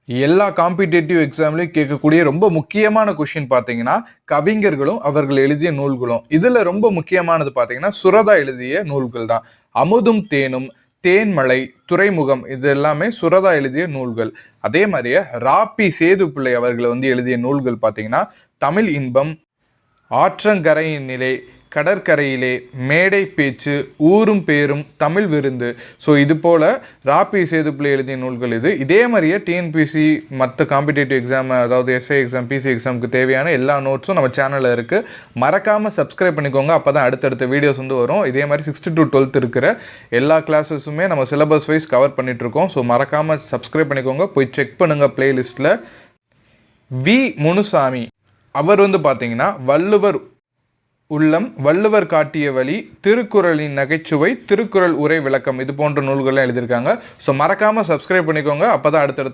எல்லா காம்படிட்டிவ் எக்ஸாம்லயும் கேட்கக்கூடிய ரொம்ப முக்கியமான கொஸ்டின் பாத்தீங்கன்னா கவிஞர்களும் அவர்கள் எழுதிய நூல்களும். இதுல ரொம்ப முக்கியமானது பாத்தீங்கன்னா சுரதா எழுதிய நூல்கள் தான். அமுதும் தேனும், தேன்மலை, துறைமுகம் இது எல்லாமே சுரதா எழுதிய நூல்கள். அதே மாதிரியே ராபி சேதுப்பிள்ளை அவர்கள் எழுதிய நூல்கள் பாத்தீங்கன்னா தமிழ் இன்பம், ஆற்றங்கரையின் நிலை, கடற்கரையிலே, மேடை பேச்சு, ஊரும் பேரும், தமிழ் விருந்து. ஸோ இது போல ராபி சேதுப்பிள்ளை எழுதிய நூல்கள் இது. இதே மாதிரியே டிஎன்பிசி மற்ற காம்படிட்டிவ் எக்ஸாம், அதாவது எஸ்ஐ எக்ஸாம், பிசி எக்ஸாமுக்கு தேவையான எல்லா நோட்ஸும் நம்ம சேனலில் இருக்குது. மறக்காமல் சப்ஸ்கிரைப் பண்ணிக்கோங்க. அப்போ தான் அடுத்தடுத்த வீடியோஸ் வரும். இதே மாதிரி 6th to 12th இருக்கிற எல்லா கிளாஸஸுமே நம்ம சிலபஸ் வைஸ் கவர் பண்ணிகிட்ருக்கோம். ஸோ மறக்காமல் சப்ஸ்கிரைப் பண்ணிக்கோங்க. போய் செக் பண்ணுங்கள் பிளேலிஸ்ட்டில். வி முனுசாமி அவர் பார்த்தீங்கன்னா வள்ளுவர் உள்ளம், வள்ளுவர் காட்டிய வழி, திருக்குறளின் நகைச்சுவை, திருக்குறள் உரை விளக்கம் இது போன்ற நூல்கள்லாம் எழுதியிருக்காங்க. ஸோ மறக்காமல் சப்ஸ்கிரைப் பண்ணிக்கோங்க. அப்போ தான் அடுத்தடுத்த